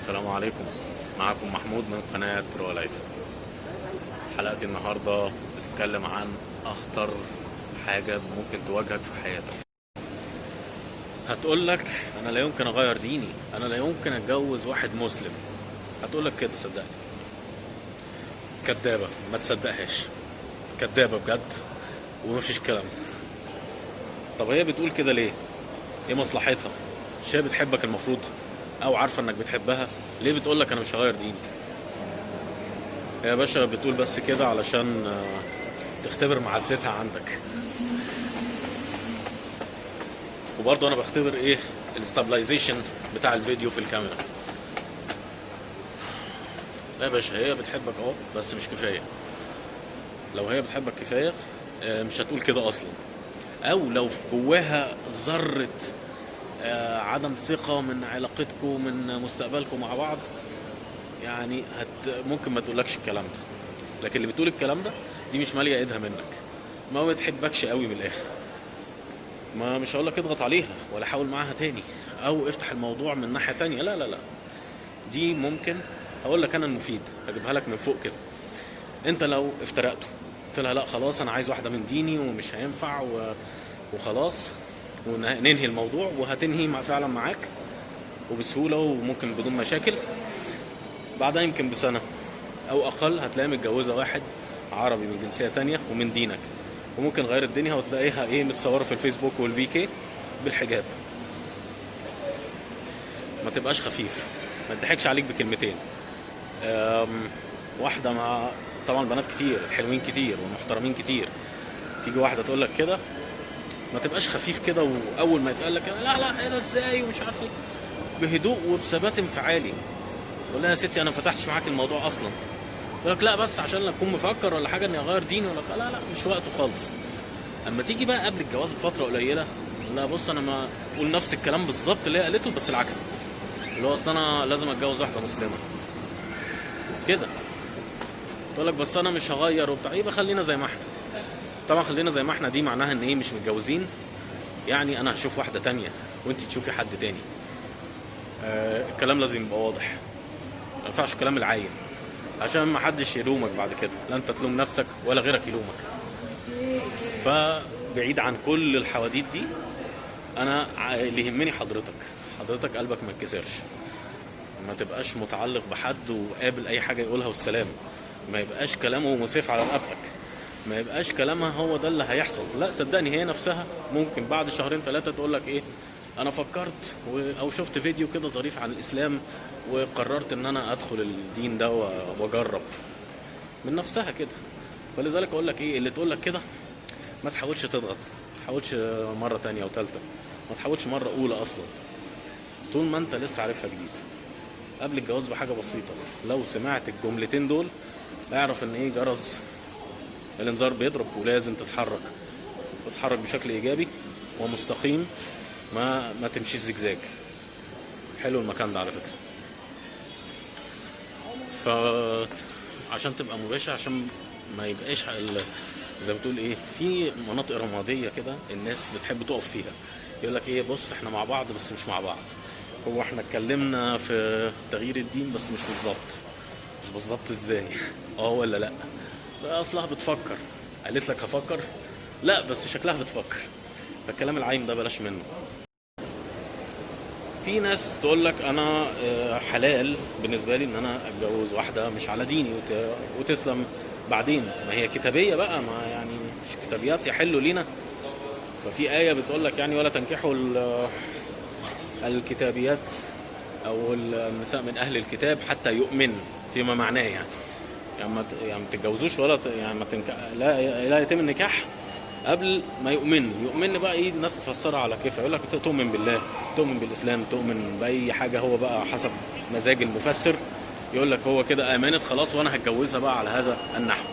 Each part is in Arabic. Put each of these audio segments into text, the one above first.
السلام عليكم. معكم محمود من قناة رو لايف. حلقتي النهاردة بتتكلم عن أخطر حاجة ممكن تواجهك في حياتك. هتقولك أنا لا يمكن أغير ديني، أنا لا يمكن أتجوز واحد مسلم. هتقولك كده، صدقني كدابة، ما تصدقهاش، كدابة بجد ومفيش كلام ده. طب هي بتقول كده ليه؟ ايه مصلحتها؟ مش هي بتحبك المفروض او عارفه انك بتحبها؟ ليه بتقولك انا مش هغير ديني؟ هي يا باشا بتقول بس كده علشان تختبر معزتها عندك. وبرضه انا بختبر ايه الاستابلايزيشن بتاع الفيديو في الكاميرا. لا يا باشا، هي بتحبك بس مش كفايه. لو هي بتحبك كفايه مش هتقول كده اصلا. او لو جواها ذره عدم ثقة من علاقتكم، من مستقبلكم مع بعض، يعني ممكن ما تقولكش الكلام ده. لكن اللي بتقول الكلام ده دي مش مالية ايدها منك، ما بتحبكش قوي من الاخر. ما مش هقولك اضغط عليها ولا حاول معاها تاني او افتح الموضوع من ناحية تانية، لا لا لا. دي ممكن هقولك انا المفيد، هجيبها لك من فوق كده. انت لو افترقته قلت لها لا خلاص انا عايز واحدة من ديني ومش هينفع وخلاص وننهي الموضوع، وهتنهي فعلا معاك وبسهولة وممكن بدون مشاكل. بعدها يمكن بسنة او اقل هتلاقي متجوزة واحد عربي من جنسية تانية ومن دينك، وممكن غير الدنيا وتلاقيها متصورة في الفيسبوك والفي كي بالحجاب. ما تبقاش خفيف، ما تضحكش عليك بكلمتين. واحدة مع طبعا بنات كتير حلوين كتير ومحترمين كتير، تيجي واحدة تقول لك كده، ما تبقاش خفيف كده واول ما يتقال لك لا لا ايه ده ازاي ومش عارف ايه، بهدوء وبثبات انفعالي. قول لها يا ستي انا ما فتحتش معاك الموضوع اصلا. يقول لك لا بس عشان اكون مفكر ولا حاجه اني اغير ديني، ولا لا لا مش وقته خالص. اما تيجي بقى قبل الجواز بفتره قليله، لا بص انا ما اقول نفس الكلام بالظبط اللي هي قالته بس العكس، اللي هو اصل انا لازم اتجوز واحده مسلمه كده. تقول لك بس انا مش هغير وبتاع، يبقى خلينا زي ما احنا. طبعا خلينا زي ما احنا دي معناها ان مش متجوزين، يعني انا هشوف واحده تانية وانت تشوفي حد تاني. الكلام لازم يبقى واضح، ما ينفعش الكلام العايم عشان ما حدش يلومك بعد كده، لا انت تلوم نفسك ولا غيرك يلومك. فبعيد عن كل الحواديت دي، انا اللي يهمني حضرتك قلبك ما يتكسرش، ما تبقاش متعلق بحد وقابل اي حاجه يقولها والسلام، ما يبقاش كلامه مسيف على رقبتك، ما يبقاش كلامها هو ده اللي هيحصل. لا صدقني هي نفسها ممكن بعد شهرين 3 تقول لك انا فكرت او شفت فيديو كده ظريف عن الاسلام وقررت ان انا ادخل الدين ده واجرب من نفسها كده. فلذلك اقول لك اللي تقول لك كده ما تحاولش تضغط، ما تحاولش مره تانية او ثالثه، ما تحاولش مره اولى اصلا. طول ما انت لسه عارفها جديد قبل الجواز بحاجه بسيطه، لو سمعت الجملتين دول اعرف ان جرس الانذار بيضرب، ولازم تتحرك بشكل ايجابي ومستقيم، ما تمشي زجزاج. حلو المكان ده على فكره. عشان تبقى مباشر، عشان ما يبقاش زي ما بتقول في مناطق رماديه كده الناس بتحب تقف فيها، يقول لك بص احنا مع بعض بس مش مع بعض، هو احنا اتكلمنا في تغيير الدين بس مش بالظبط ازاي ولا لا اصلها بتفكر، قالت لك هفكر، لا بس شكلها بتفكر. فالكلام العايم ده بلاش منه. في ناس تقول لك انا حلال بالنسبه لي ان انا اتجوز واحده مش على ديني وتسلم بعدين، ما هي كتابيه بقى، ما يعني مش كتابيات يحلوا لينا. ففي ايه بتقول لك ولا تنكحوا الكتابيات او النساء من اهل الكتاب حتى يؤمن، فيما معناه يعني ما تتجوزوش ولا لا يتم النكاح قبل ما يؤمن بقى الناس تفسرها على كيف، يقول لك تؤمن بالله، تؤمن بالاسلام، تؤمن باي حاجه، هو بقى حسب مزاج المفسر يقول لك هو كده امنت خلاص وانا هتجوزها بقى على هذا النحو.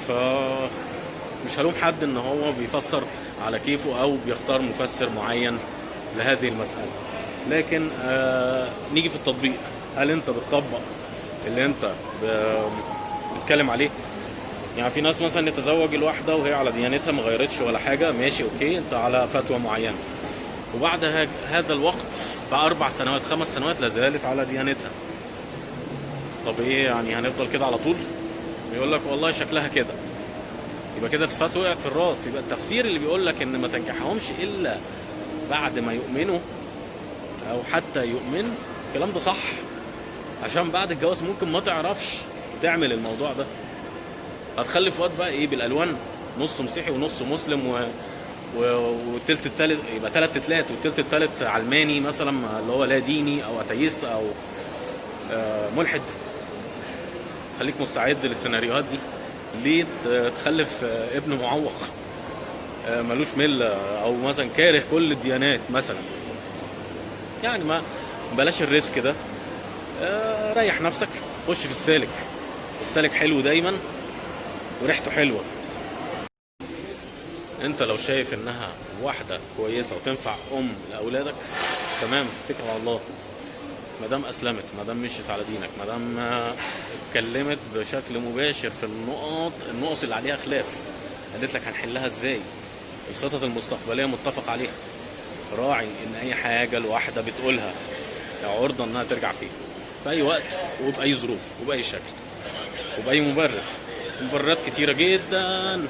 فمش هلوم حد ان هو بيفسر على كيفه او بيختار مفسر معين لهذه المساله. لكن نيجي في التطبيق، هل انت بتطبق اللي انت بتتكلم عليه؟ يعني في ناس مثلا يتزوج الواحدة وهي على ديانتها ما غيرتش ولا حاجة، ماشي اوكي انت على فتوى معينة. وبعد هذا الوقت ب4 سنوات 5 سنوات لا زالت على ديانتها. طب ايه يعني هنفضل كده على طول؟ يقول لك والله شكلها كده، يبقى كده الفاس وقعت في الراس. يبقى التفسير اللي بيقول لك ان ما تنجحهمش الا بعد ما يؤمنوا او حتى يؤمن، الكلام ده صح، عشان بعد الجواز ممكن ما تعرفش تعمل الموضوع ده. هتخلف واد بقى ايه بالالوان، نص مسيحي ونص مسلم والتلت التالت يبقى 3 تلات، والتلت التالت علماني مثلا اللي هو لا ديني او اتيست او ملحد. خليك مستعد للسيناريوهات دي. ليه تخلف ابن معوق ملوش مله او مثلا كاره كل الديانات مثلا؟ يعني ما بلاش الريسك ده. ريح نفسك، خش في السالك. السالك حلو دايما وريحته حلوه. انت لو شايف انها واحده كويسه وتنفع لاولادك، تمام، اتكل على الله. ما دام اسلمت، ما دام مشيت على دينك، ما دام اتكلمت بشكل مباشر في النقط اللي عليها خلاف، قالت لك هنحلها ازاي، الخطط المستقبليه متفق عليها، راعي ان اي حاجه الواحده بتقولها عرضه انها ترجع فيها في اي وقت وباي ظروف وباي شكل وباي مبرر. مبررات كتيره جدا،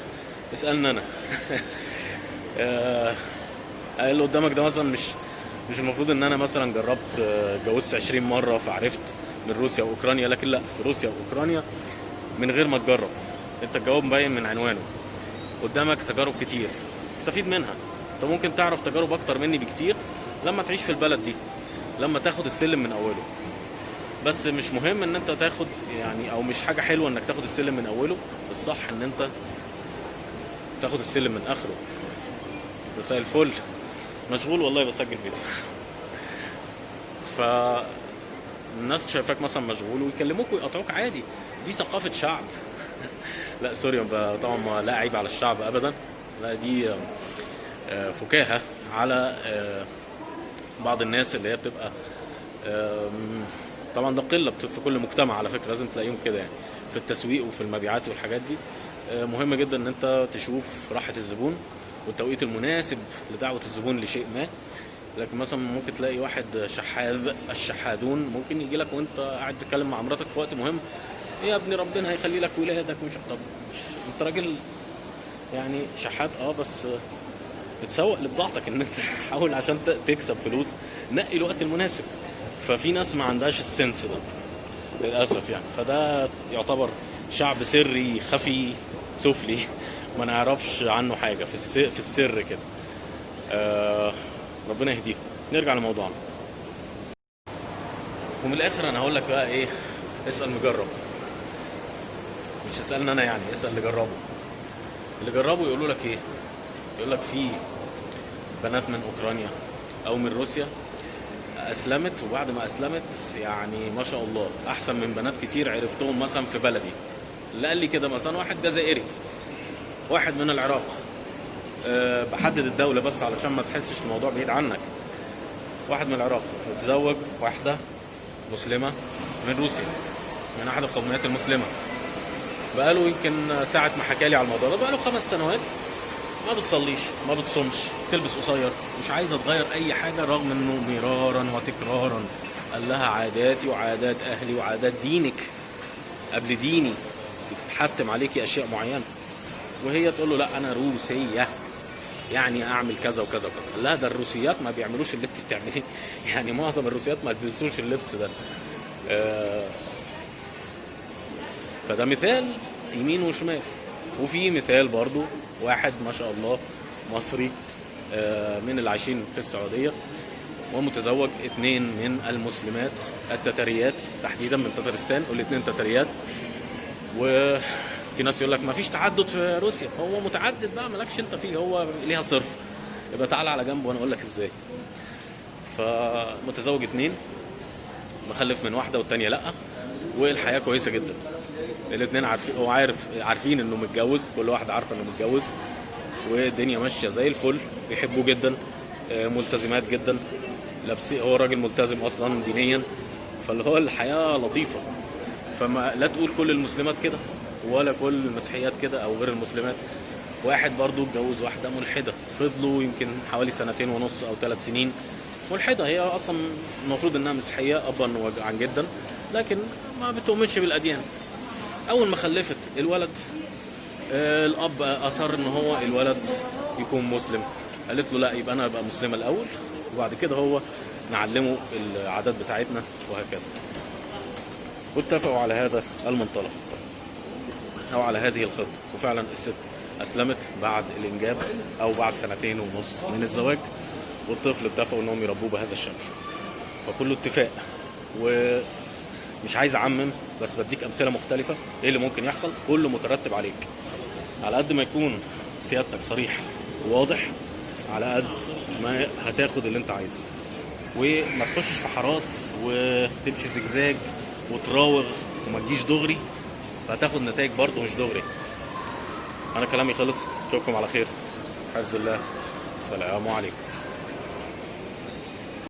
اسالني انا. اللي قدامك ده مثلا مش المفروض ان انا مثلا جربت اتجوزت 20 مره فعرفت من روسيا واوكرانيا، لكن لا، في روسيا واوكرانيا من غير ما تجرب. انت الجواب باين من عنوانه. قدامك تجارب كتير تستفيد منها. انت ممكن تعرف تجارب اكتر مني بكتير لما تعيش في البلد دي، لما تاخد السلم من اوله. بس مش مهم ان انت تاخد يعني، او مش حاجه حلوه انك تاخد السلم من اوله. الصح ان انت تاخد السلم من اخره. مساء الفل، مشغول والله بسجل فيديو. فالناس شايفاك مثلا مشغول ويكلموك ويقطعوك عادي، دي ثقافة شعب. لا سوري، طبعا لا عيب على الشعب ابدا، لا دي فكاهة على بعض الناس اللي هي بتبقى طبعا ده قلة في كل مجتمع على فكرة، لازم تلاقيهم كده يعني في التسويق وفي المبيعات والحاجات دي. مهم جدا ان انت تشوف راحة الزبون والتوقيت المناسب لدعوة الزبون لشيء ما. لكن مثلا ممكن تلاقي واحد الشحاذون ممكن يجي لك وانت قاعد تتكلم مع مراتك في وقت مهم، ايه يا ابني ربنا هيخلي لك ولادك مش طب انت راجل يعني شحات بس بتسوق لبضاعتك ان انت حاول عشان تكسب فلوس، نقي الوقت المناسب. ففي ناس ما عندهاش السنس ده للاسف يعني، فده يعتبر شعب سري خفي سفلي ما نعرفش عنه حاجه في السر كده. ربنا يهديكم. نرجع لموضوعنا. ومن الاخر انا هقول لك بقى ايه، اسال مجرب. مش اسالني انا يعني، اسال اللي جربوا. اللي جربوا يقولوا لك ايه؟ يقول لك في بنات من اوكرانيا او من روسيا اسلمت، وبعد ما اسلمت يعني ما شاء الله احسن من بنات كتير عرفتهم مثلا في بلدي. اللي قال لي كده مثلا واحد جزائري، واحد من العراق. بحدد الدولة بس علشان ما تحسش الموضوع بعيد عنك. واحد من العراق اتزوج واحدة مسلمة من روسيا، من احد القوميات المسلمة. بقاله يمكن ساعة ما حكى لي على الموضوع ده، بقاله 5 سنوات ما بتصليش، ما بتصومش، تلبس قصير، مش عايزة تغير اي حاجة، رغم انه مرارا وتكرارا قال لها عاداتي وعادات اهلي وعادات دينك قبل ديني، بتحتم عليكي اشياء معينة. وهي تقول له لا انا روسية يعني اعمل كذا وكذا وكذا. لا ده الروسيات ما بيعملوش اللي انت بتعمليه. يعني معظم الروسيات ما بيلبسوش اللبس ده. فده مثال يمين وشمال. وفي مثال برضو واحد ما شاء الله مصري من اللي عايشين في السعودية، ومتزوج 2 من المسلمات التتريات تحديدا من تترستان، والاثنين تتريات. وفي ناس يقول لك ما فيش تعدد في روسيا. هو متعدد بقى، مالكش انت فيه، هو ليها صرف. يبقى تعالى على جنب وانا اقول لك ازاي. فمتزوج 2، مخلف من واحدة والتانية لا، والحياة كويسة جدا. الاثنين عارفين، هو عارفين انه متجوز، كل واحد عارفه انه متجوز، والدنيا ماشيه زي الفل، بيحبوه جدا، ملتزمات جدا، لابسين، هو راجل ملتزم اصلا دينيا، فاللي هو الحياه لطيفه. فما لا تقول كل المسلمات كده ولا كل المسيحيات كده او غير المسلمات، واحد برضو اتجوز واحدة ملحدة، فضلوا يمكن حوالي 2.5 أو 3 سنين ملحدة. هي أصلا المفروض إنها مسيحية أبا وعن جدا، لكن ما بتؤمنش بالأديان. أول ما خلفت الولد، الأب أصر إن هو الولد يكون مسلم. قالت له لا، يبقى أنا أبقى مسلمة الأول وبعد كده هو نعلمه العادات بتاعتنا وهكذا. واتفقوا على هذا المنطلق أو على هذه الخطة، وفعلا الست أسلمت بعد الإنجاب أو بعد 2.5 من الزواج، والطفل اتفقوا إنهم يربوه بهذا الشكل. فكله اتفاق، ومش عايز أعمم بس بديك أمثلة مختلفة إيه اللي ممكن يحصل، كله مترتب عليك. على قد ما يكون سيادتك صريح وواضح، على قد ما هتاخد اللي انت عايزه، وما تخشش في حارات وتمشي زجزاج وتراوغ وما تجيش دغري، فهتاخد نتائج برضه مش دغري. انا كلامي خلص، اشوفكم على خير، حفظ الله، السلام عليكم.